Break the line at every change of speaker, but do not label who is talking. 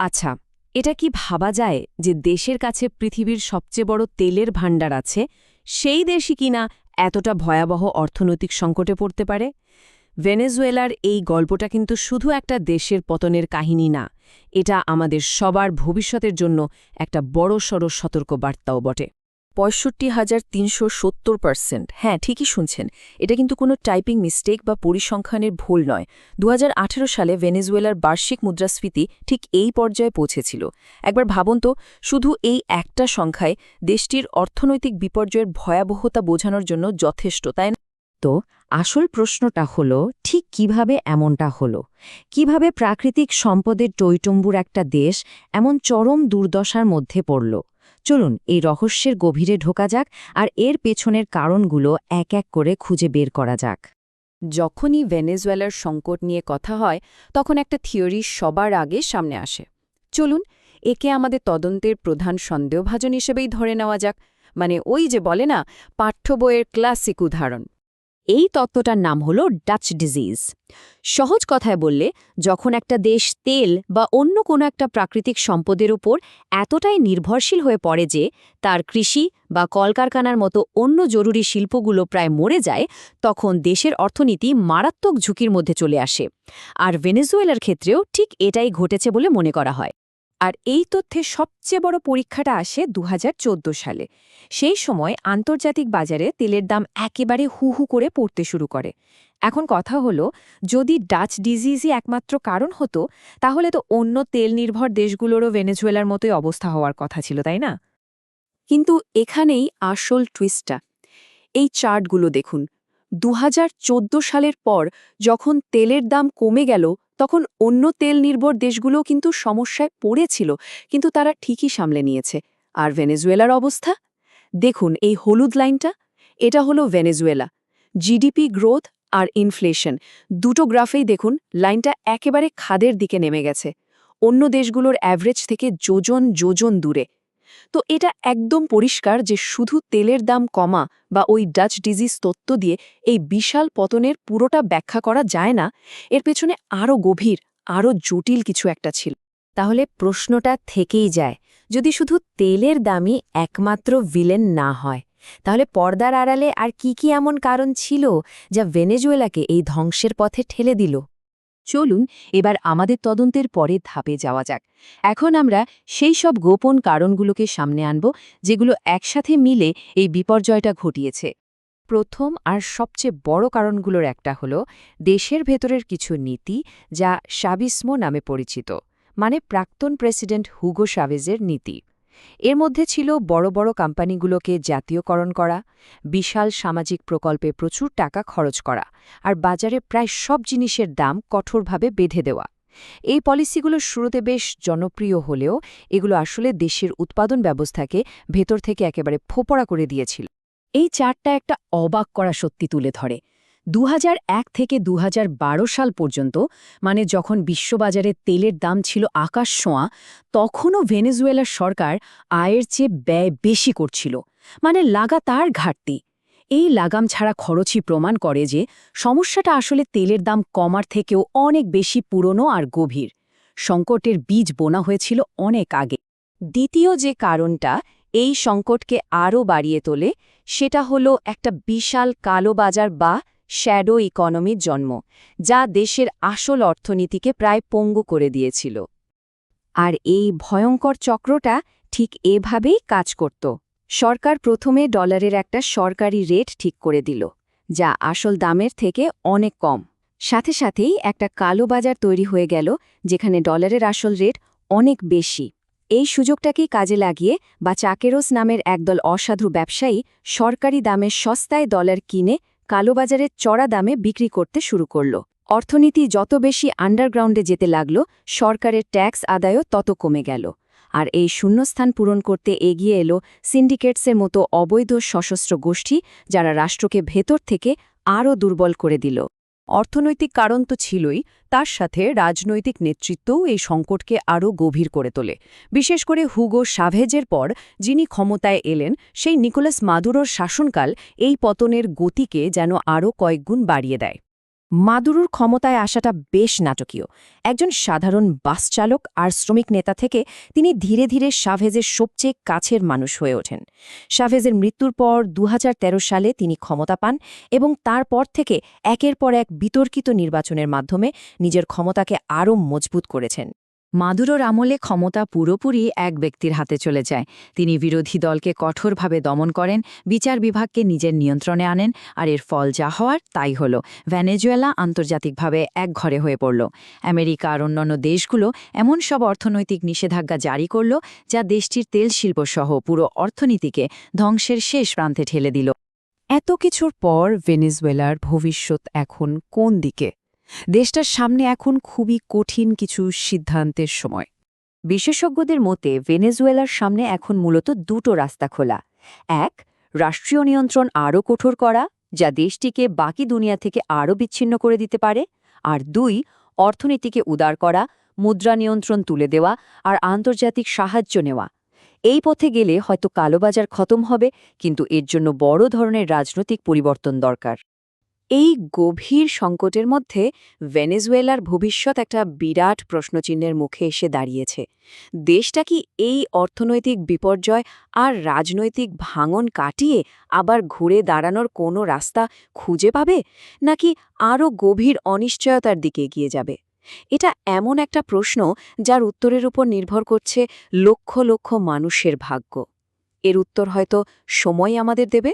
আচ্ছা, এটা কি ভাবা যায় যে দেশের কাছে পৃথিবীর সবচেয়ে বড় তেলের ভাণ্ডার আছে, সেই দেশই কিনা এতটা ভয়াবহ অর্থনৈতিক সংকটে পড়তে পারে? ভেনেজুয়েলার এই গল্পটা কিন্তু শুধু একটা দেশের পতনের কাহিনী না, এটা আমাদের সবার ভবিষ্যতের জন্য একটা বড়সড় সতর্কবার্তাও বটে।
৬৫,৩৭০%। হ্যাঁ, ঠিকই শুনছেন। এটা কিন্তু কোনো টাইপিং মিস্টেক বা পরিসংখ্যানের ভুল নয়। ২০১৮ সালে ভেনেজুয়েলার বার্ষিক মুদ্রাস্ফীতি ঠিক এই পর্যায়ে পৌঁছেছিল। একবার ভাবুন তো, শুধু এই একটা সংখ্যায় দেশটির অর্থনৈতিক বিপর্যয়ের ভয়াবহতা বোঝানোর জন্য যথেষ্ট, তাই না?
তো আসল প্রশ্নটা হলো, ঠিক কিভাবে এমনটা হলো? কিভাবে প্রাকৃতিক সম্পদের টইটম্বুর একটা দেশ এমন চরম দুর্দশার মধ্যে পড়ল? চলুন এই রহস্যের গভীরে ঢোকা যাক আর এর পেছনের কারণগুলো এক এক করে খুঁজে বের করা যাক।
যখনই ভেনেজুয়েলার সংকট নিয়ে কথা হয়, তখন একটা থিওরি সবার আগে সামনে আসে। চলুন একে আমাদের তদন্তের প্রধান সন্দেহভাজন হিসেবেই ধরে নেওয়া যাক। মানে ওই যে বলে না, পাঠ্য বইয়ের ক্লাসিক উদাহরণ।
এই তত্ত্বটার নাম হলো ডাচ ডিজিজ। সহজ কথায় বললে, যখন একটা দেশ তেল বা অন্য কোনো একটা প্রাকৃতিক সম্পদের উপর এতটাই নির্ভরশীল হয়ে পড়ে যে তার কৃষি বা কলকারখানার মতো অন্য জরুরি শিল্পগুলো প্রায় মরে যায়, তখন দেশের অর্থনীতি মারাত্মক ঝুঁকির মধ্যে চলে আসে। আর ভেনেজুয়েলার ক্ষেত্রেও ঠিক এটাই ঘটেছে বলে মনে করা হয়।
আর এই তথ্যের সবচেয়ে বড় পরীক্ষাটা আসে ২০১৪ সালে। সেই সময় আন্তর্জাতিক বাজারে তেলের দাম একেবারে হু হু করে পড়তে শুরু করে। এখন কথা হলো, যদি ডাচ ডিজিজই একমাত্র কারণ হতো, তাহলে তো অন্য তেল নির্ভর দেশগুলোরও ভেনেজুয়েলার মতোই অবস্থা হওয়ার কথা ছিল, তাই না? কিন্তু এখানেই আসল টুইস্টটা। এই চার্টগুলো দেখুন। ২০১৪ সালের পর যখন তেলের দাম কমে গেল, তখন অন্য তেল নির্ভর দেশগুলোও কিন্তু সমস্যায় পড়েছিল, কিন্তু তারা ঠিকই সামলে নিয়েছে। আর ভেনেজুয়েলার অবস্থা দেখুন, এই হলুদ লাইনটা, এটা হলো ভেনেজুয়েলা। জিডিপি গ্রোথ আর ইনফ্লেশন দুটো গ্রাফেই দেখুন, লাইনটা একেবারে খাদের দিকে নেমে গেছে। অন্য দেশগুলোর অ্যাভারেজ থেকে যোজন যোজন দূরে। তো এটা একদম পরিষ্কার যে শুধু তেলের দাম কমা বা ওই ডাচ ডিজিজ তত্ত্ব দিয়ে এই বিশাল পতনের পুরোটা ব্যাখ্যা করা যায় না। এর পেছনে আরও গভীর, আরও জটিল কিছু একটা ছিল।
তাহলে প্রশ্নটা থেকেই যায়, যদি শুধু তেলের দামই একমাত্র ভিলেন না হয়, তাহলে পর্দার আড়ালে আর কি কি এমন কারণ ছিল যা ভেনেজুয়েলাকে এই ধ্বংসের পথে ঠেলে দিল? চলুন এবার আমাদের তদন্তের পরের ধাপে যাওয়া যাক। এখন আমরা সেই সব গোপন কারণগুলোকে সামনে আনব যেগুলো একসাথে মিলে এই বিপর্যয়টা ঘটিয়েছে।
প্রথম আর সবচেয়ে বড় কারণগুলোর একটা হলো দেশের ভেতরের কিছু নীতি, যা শাবিসমো নামে পরিচিত, মানে প্রাক্তন প্রেসিডেন্ট হুগো শাভেজের নীতি। এর মধ্যে ছিল বড় বড় কোম্পানিগুলোকে জাতীয়করণ করা, বিশাল সামাজিক প্রকল্পে প্রচুর টাকা খরচ করা, আর বাজারে প্রায় সব জিনিসের দাম কঠোরভাবে বেঁধে দেওয়া। এই পলিসিগুলো শুরুতে বেশ জনপ্রিয় হলেও এগুলো আসলে দেশের উৎপাদন ব্যবস্থাকে ভেতর থেকে একেবারে ফোপড়া করে দিয়েছিল।
এই চারটা একটা অবাক করা সত্যি তুলে ধরে। ২০০১ থেকে ২০১২ সাল পর্যন্ত, মানে যখন বিশ্ববাজারে তেলের দাম ছিল আকাশ ছোঁয়া, তখনও ভেনেজুয়েলার সরকার আয়ের চেয়ে ব্যয় বেশি করছিল, মানে লাগাতার ঘাটতি। এই লাগাম ছাড়া খরচই প্রমাণ করে যে সমস্যাটা আসলে তেলের দাম কমার থেকেও অনেক বেশি পুরনো আর গভীর। সংকটের বীজ বোনা হয়েছিল অনেক আগে। দ্বিতীয় যে কারণটা এই সংকটকে আরও বাড়িয়ে তোলে, সেটা হলো একটা বিশাল কালোবাজার বা শ্যাডো ইকোনমির জন্ম, যা দেশের আসল অর্থনীতিকে প্রায় পঙ্গু করে দিয়েছিল। আর এই ভয়ঙ্কর চক্রটা ঠিক এভাবেই কাজ করত। সরকার প্রথমে ডলারের একটা সরকারি রেট ঠিক করে দিল, যা আসল দামের থেকে অনেক কম। সাথে সাথেই একটা কালোবাজার তৈরি হয়ে গেল, যেখানে ডলারের আসল রেট অনেক বেশি। এই সুযোগটাকেই কাজে লাগিয়ে বা চাকেরোস নামের একদল অসাধু ব্যবসায়ী সরকারি দামে সস্তায় ডলার কিনে কালোবাজারের চড়া দামে বিক্রি করতে শুরু করল। অর্থনীতি যত বেশি আন্ডারগ্রাউন্ডে যেতে লাগল, সরকারের ট্যাক্স আদায়ও তত কমে গেল। আর এই শূন্যস্থান পূরণ করতে এগিয়ে এলো সিন্ডিকেটসের মতো অবৈধ সশস্ত্র গোষ্ঠী, যারা রাষ্ট্রকে ভেতর থেকে আরও দুর্বল করে দিল।
অর্থনৈতিক কারণ তো ছিলই, তার সাথে রাজনৈতিক নেতৃত্বও এই সংকটকে আরও গভীর করে তোলে। বিশেষ করে হুগো শাভেজের পর যিনি ক্ষমতায় এলেন, সেই নিকোলাস মাদুরোর শাসনকাল এই পতনের গতিকে যেন আরও কয়েকগুণ বাড়িয়ে দেয়। মাদুরোর ক্ষমতায় আসাটা বেশ নাটকীয়। একজন সাধারণ বাস চালক আর শ্রমিক নেতা থেকে তিনি ধীরে ধীরে শাভেজের সবচেয়ে কাছের মানুষ হয়ে ওঠেন। শাভেজের মৃত্যুর পর ২০১৩ সালে তিনি ক্ষমতা পান এবং তারপর থেকে একের পর এক বিতর্কিত নির্বাচনের মাধ্যমে নিজের ক্ষমতাকে আরও মজবুত করেছেন।
মাদুরোর আমলে ক্ষমতা পুরোপুরি এক ব্যক্তির হাতে চলে যায়। তিনি বিরোধী দলকে কঠোরভাবে দমন করেন, বিচার বিভাগকে নিজের নিয়ন্ত্রণে আনেন, আর এর ফল যা হওয়ার তাই হল। ভেনেজুয়েলা আন্তর্জাতিকভাবে একঘরে হয়ে পড়ল। আমেরিকা আর অন্যান্য দেশগুলো এমন সব অর্থনৈতিক নিষেধাজ্ঞা জারি করল যা দেশটির তেল শিল্পসহ পুরো অর্থনীতিকে ধ্বংসের শেষ প্রান্তে ঠেলে দিল।
এত কিছুর পর ভেনেজুয়েলার ভবিষ্যৎ এখন কোন দিকে? দেশটার সামনে এখন খুবই কঠিন কিছু সিদ্ধান্তের সময়।
বিশেষজ্ঞদের মতে ভেনেজুয়েলার সামনে এখন মূলত দুটো রাস্তা খোলা। এক, রাষ্ট্রীয় নিয়ন্ত্রণ আরও কঠোর করা, যা দেশটিকে বাকি দুনিয়া থেকে আরও বিচ্ছিন্ন করে দিতে পারে। আর দুই, অর্থনীতিকে উদার করা, মুদ্রা নিয়ন্ত্রণ তুলে দেওয়া আর আন্তর্জাতিক সাহায্য নেওয়া। এই পথে গেলে হয়তো কালোবাজার খতম হবে, কিন্তু এর জন্য বড় ধরনের রাজনৈতিক পরিবর্তন দরকার। এই গভীর সংকটের মধ্যে ভেনেজুয়েলার ভবিষ্যৎ একটা বিরাট প্রশ্নচিহ্নের মুখে এসে দাঁড়িয়েছে। দেশটা কি এই অর্থনৈতিক বিপর্যয় আর রাজনৈতিক ভাঙন কাটিয়ে আবার ঘুরে দাঁড়ানোর কোনো রাস্তা খুঁজে পাবে, নাকি আরও গভীর অনিশ্চয়তার দিকে এগিয়ে যাবে? এটা এমন একটা প্রশ্ন যার উত্তরের উপর নির্ভর করছে লক্ষ লক্ষ মানুষের ভাগ্য। এর উত্তর হয়তো সময় আমাদের দেবে।